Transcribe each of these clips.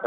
I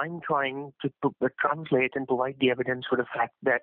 I'm trying to translate and provide the evidence for the fact that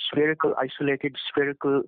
spherical isolated spherical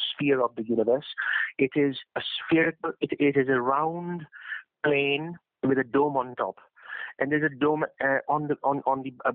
sphere of the universe. It is a spherical, it is a round plane with a dome on top, and there's a dome on the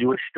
Jewish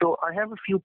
So I have a few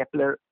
Kepler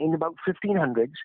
In about 1500s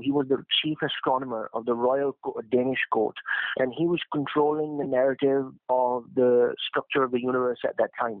he was the chief astronomer of the royal Danish court, and he was controlling the narrative of the structure of the universe at that time.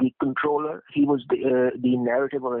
the controller, he was the narrative of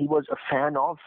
he was a fan of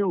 2,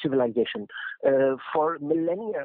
civilization. For millennia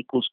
=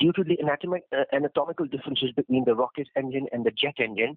due to the anatomical differences between the rocket engine and the jet engine,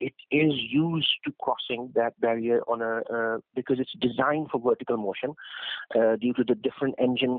it is used to crossing that barrier on a because it's designed for vertical motion due to the different engine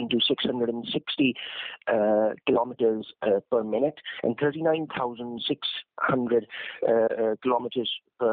into 660 kilometers per minute and 39,600 kilometers per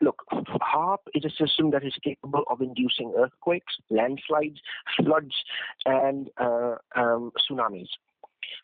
look, HARP is a system that is capable of inducing earthquakes, landslides, floods and tsunamis.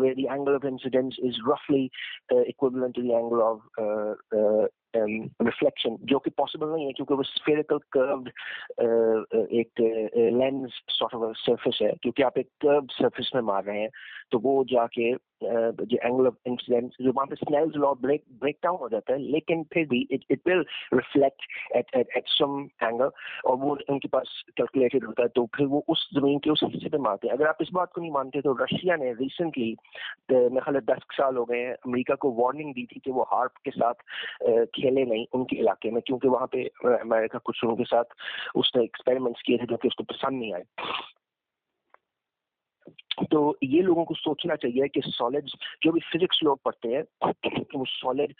where the angle of incidence is roughly equivalent to the angle of reflection, जो कि possible नहीं है क्योंकि वो spherical curved एक lens sort of surface है, क्योंकि आप एक कर्व्ड सरफेस में मार रहे हैं तो वो जाके जो एंगल ऑफ इंसिडेंस जो वहाँ पे स्नेल्स लॉ ब्रेक डाउन हो जाता है, लेकिन फिर भी it will reflect at some angle, और वो उनके पास कैलकुलेटेड होता है, तो फिर वो उस जमीन के उस हिस्से पे मारते हैं। अगर आप इस बात को नहीं मानते तो रशिया ने रिसेंटली, मेरे ख्याल 10 साल हो गए हैं, अमेरिका को वार्निंग दी थी कि वो हार्प के साथ खेले नहीं उनके इलाके में, क्योंकि वहाँ पे अमेरिका कुछ लोगों के साथ उसने एक्सपेरिमेंट्स किए थे जो कि उसको पसंद नहीं आए। तो ये लोगों को सोचना चाहिए कि सॉलिड्स जो भी फिजिक्स लोग पढ़ते हैं वो सॉलिड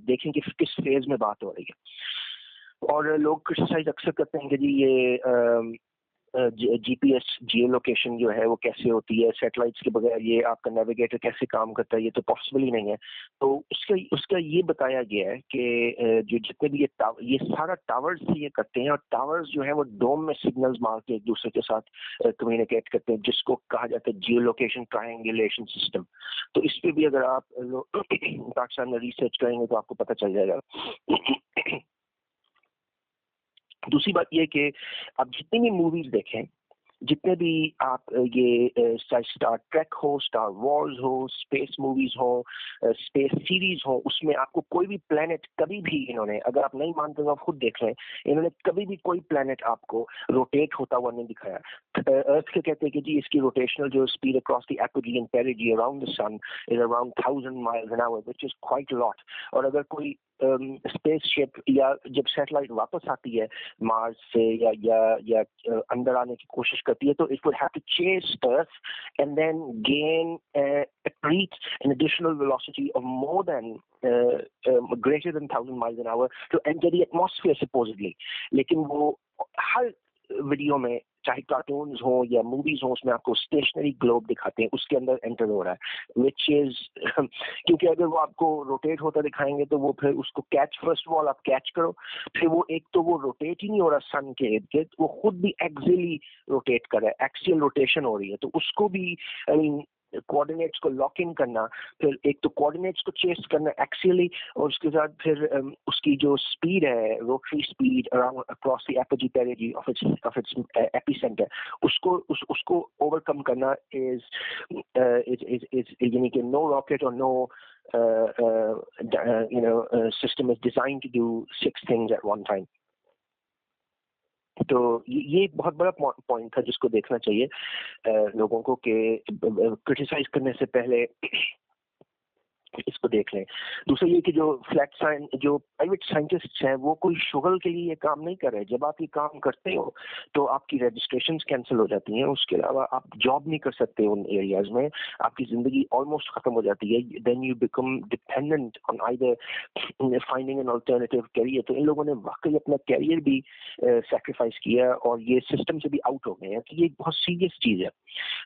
देखें कि किस फेज में बात हो रही है। और लोग क्रिटिसाइज अक्सर करते हैं कि जी ये जीपीएस जियो लोकेशन जो है वो कैसे होती है, सैटेलाइट्स के बगैर ये आपका नेविगेटर कैसे काम करता है, ये तो पॉसिबल ही नहीं है। तो उसका ये बताया गया है कि जो जितने भी ये सारा टावर्स से ये करते हैं, और टावर्स जो है वो डोम में सिग्नल्स मार के एक दूसरे के साथ कम्युनिकेट करते हैं, जिसको कहा जाता है जियो लोकेशन ट्रायंगुलेशन सिस्टम। तो इस पे भी अगर आप पाकिस्तान में रिसर्च करेंगे तो आपको पता चल जाएगा। दूसरी बात यह कि आप जितनी भी मूवीज देखें, जितने भी आप ये स्टार ट्रेक हो, स्टार वॉर्स हो, स्पेस मूवीज हो, स्पेस सीरीज हो, उसमें आपको कोई भी प्लेनेट कभी भी इन्होंने, अगर आप नहीं मानते तो आप खुद देख लें, इन्होंने कभी भी कोई प्लेनेट आपको रोटेट होता हुआ नहीं दिखाया। अर्थ के कहते हैं कि जी इसकी रोटेशनल जो speed across the apogee and perigee around the sun is around 1000 miles an hour, which is quite a lot. और अगर कोई स्पेसशिप या जब सैटेलाइट वापस आती है मार्स से या अंदर आने की कोशिश करती है, तो it would have to chase earth and then gain reach an additional velocity of more than greater than 1000 miles an hour to enter the atmosphere supposedly। लेकिन वो हर वीडियो में, चाहे कार्टून्स हो या मूवीज हो, उसमें आपको स्टेशनरी ग्लोब दिखाते हैं, उसके अंदर एंटर हो रहा है, विच इज क्योंकि अगर वो आपको रोटेट होता दिखाएंगे तो वो फिर उसको कैच, फर्स्ट ऑफ ऑल आप कैच करो, फिर वो एक तो वो रोटेट ही नहीं हो रहा सन के इर्द गिर्द, वो खुद भी एक्सियली रोटेट कर रहा है, एक्सियल रोटेशन हो रही है, तो उसको भी आई मीन कोऑर्डिनेट्स को लॉक इन करना, फिर एक तो कोऑर्डिनेट्स को चेस करना एक्सियली, और उसके साथ फिर उसकी जो स्पीड है, rotary speed around across the apogee perigee of its epicentre, उसको ओवरकम करना इज यानी कि नो रॉकेट और no system is designed to do 6 things at one time. तो ये एक बहुत बड़ा पॉइंट था जिसको देखना चाहिए लोगों को, कि क्रिटिसाइज करने से पहले इसको देख लें। दूसरा ये कि जो फ्लैट साइंस, जो प्राइवेट साइंटिस्ट हैं, वो कोई शुगल के लिए ये काम नहीं कर रहे। जब आप ये काम करते हो तो आपकी रजिस्ट्रेशंस कैंसिल हो जाती हैं, उसके अलावा आप जॉब नहीं कर सकते उन एरियाज में, आपकी जिंदगी ऑलमोस्ट खत्म हो जाती है। Then you become dependent on either finding an alternative carrier. तो इन लोगों ने वाकई अपना कैरियर भी सेक्रीफाइस किया और ये सिस्टम से भी आउट हो गए हैं। तो ये बहुत सीरियस चीज है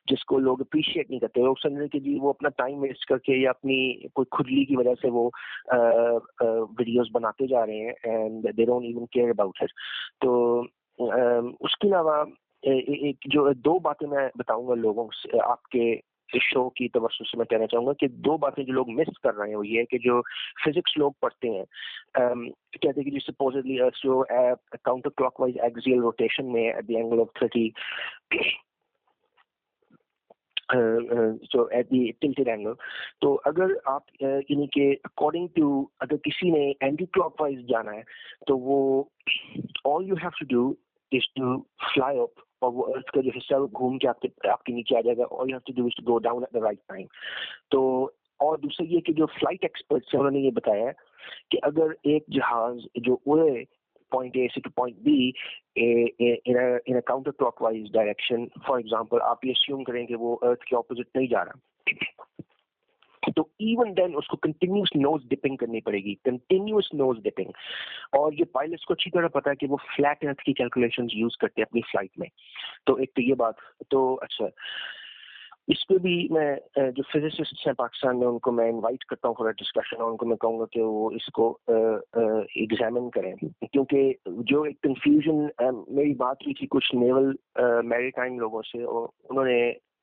जिसको लोग अप्रिशिएट नहीं करते। लोग समझ कि जी वो अपना टाइम वेस्ट करके या अपनी कोई खुजली की वजह से वो वीडियोस बनाते जा रहे हैं and they don't even care about it. तो उसके अलावा एक जो 2 बातें मैं बताऊंगा लोगों से, आपके इस शो की तवज्जो से मैं कहना चाहूंगा कि 2 बातें जो लोग मिस कर रहे हैं वो ये है कि जो फिजिक्स लोग पढ़ते हैं कहते हैं कि जी सपोजिटली अर्थ जो काउंटर क्लॉकवाइज एक्सियल रोटेशन में at the angle of 30 so at the tilted angle, तो अगर आप यानी कि अकॉर्डिंग टू अगर किसी ने एंटी क्लॉकवाइज जाना है तो वो all you have to do is to fly up, और वो अर्थ का जो हिस्सा है वो घूम के आपके नीचे आ जाएगा। all you have to do is to go down at the right time। तो और दूसरा ये कि जो फ्लाइट एक्सपर्ट्स हैं उन्होंने ये बताया है कि अगर एक जहाज जो उड़े point A to point B in a counterclockwise direction, for example, आप ये assume करें कि वो अर्थ के ऑपोजिट नहीं जा रहा, तो इवन देन उसको कंटिन्यूस नोज डिपिंग करनी पड़ेगी, कंटिन्यूस नोज डिपिंग। और ये पायलट्स को अच्छी तरह पता है कि वो फ्लैट अर्थ की कैलकुलेशंस यूज करते हैं अपनी फ्लाइट में। तो एक तो ये बात, तो अच्छा इस पे भी मैं जो फिजिसिस्ट हैं पाकिस्तान में उनको मैं इनवाइट करता हूँ फॉर डिस्कशन, और उनको मैं कहूँगा कि वो इसको एग्जामिन करें, क्योंकि जो एक कंफ्यूजन मेरी बात हुई थी कुछ नेवल मैरीटाइम लोगों से, और उन्होंने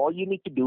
all you need to do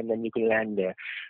and then you can land there.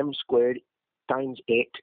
m² times 8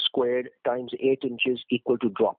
squared times 8 inches equal to drop.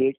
8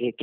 8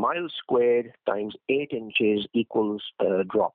miles squared times 8 inches equals drop.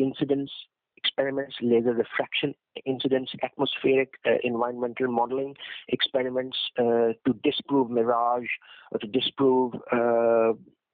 incidents experiments, laser refraction incidents, atmospheric environmental modeling experiments to disprove mirage or to disprove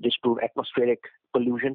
disprove atmospheric pollution,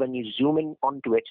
when you zoom in onto it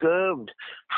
curved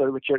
curvature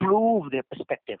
prove their perspective.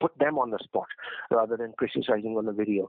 put them on the spot rather than criticizing on the video.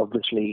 obviously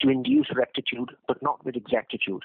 to induce rectitude but not with exactitude.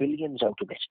billions out of it.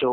So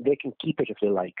they can keep it if they like.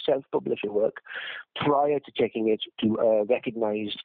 self-publish your work prior to taking it to a recognized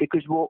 because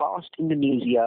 past Indonesia,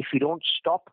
if you don't stop,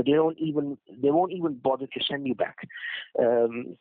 they won't even bother to send you back.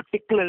particular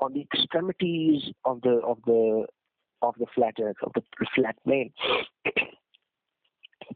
on the extremities of the flat earth, of the flat plane.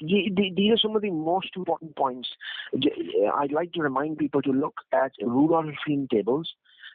these are some of the most important points. I'd like to remind people to look at Rudolphine tables,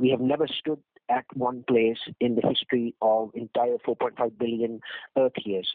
we have never stood at one place in the history of entire 4.5 billion earth years.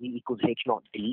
V equals H naught D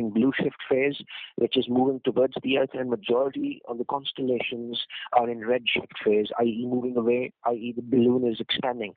in blue shift phase which is moving towards the earth, and majority of the constellations are in red shift phase, i.e. moving away, i.e. the balloon is expanding.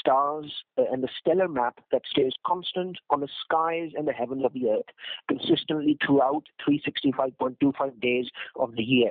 stars and the stellar map that stays constant on the skies and the heavens of the earth consistently throughout 365.25 days of the year.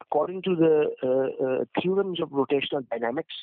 according to the theorems of rotational dynamics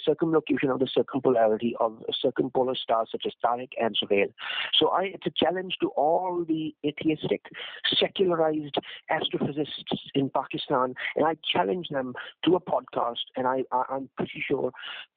circumlocution of the circumpolarity of circumpolar stars such as Tariq and Suhail. So it's a challenge to all the atheistic secularized astrophysicists in Pakistan, and I challenge them to a podcast, and I'm pretty sure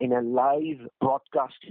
in a live broadcast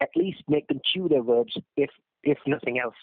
at least make them chew their words if nothing else.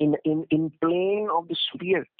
in plane of the sphere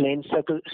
plane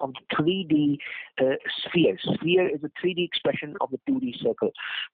of the 3D sphere is a 3D expression of the 2D circle.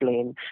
plane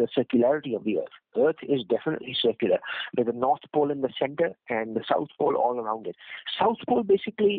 the circularity of the earth. Earth is definitely circular. There's a north pole in the center and the south pole all around it. South pole basically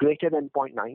greater than 0.9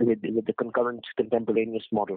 the concurrent contemporaneous model.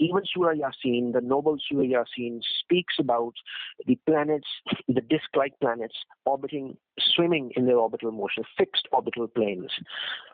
even Surah Yasin, the noble Surah Yasin speaks about the planets, the disk-like planets orbiting, swimming in their orbital motion, fixed orbital planes.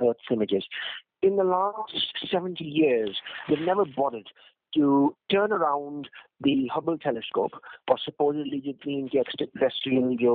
Earth's images. In the last 70 years, they've never bothered to turn around the Hubble telescope or supposedly jitni inke extraterrestrial jo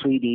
3D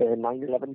9/11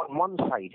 on one side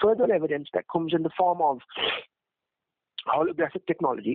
further evidence that comes in the form of holographic technology.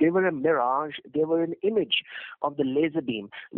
they were a mirage, they were an image of the laser beam.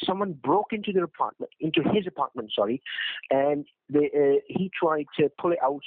someone broke into their apartment, into his apartment, sorry, and he tried to pull it out,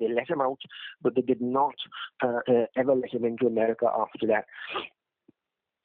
they let him out but they did not ever let him into America after that.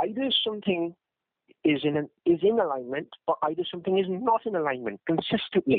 either something is in alignment or either something is not in alignment consistently.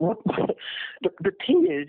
the thing is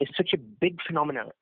is such a big phenomenon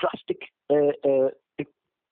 drastic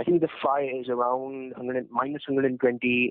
I think the phi is around -120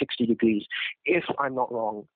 60 degrees if I'm not wrong.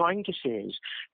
trying to say is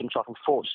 some sort of force.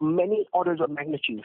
many orders of magnitude.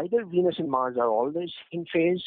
either Venus and Mars are always in phase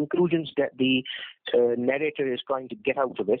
conclusions that the narrator is trying to get out of it.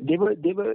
they were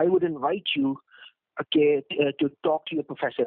I would invite you to talk to your professor.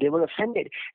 they were offended.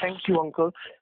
thank you uncle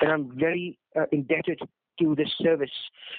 and I'm very indebted to this service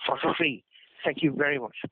for free. Thank you very much.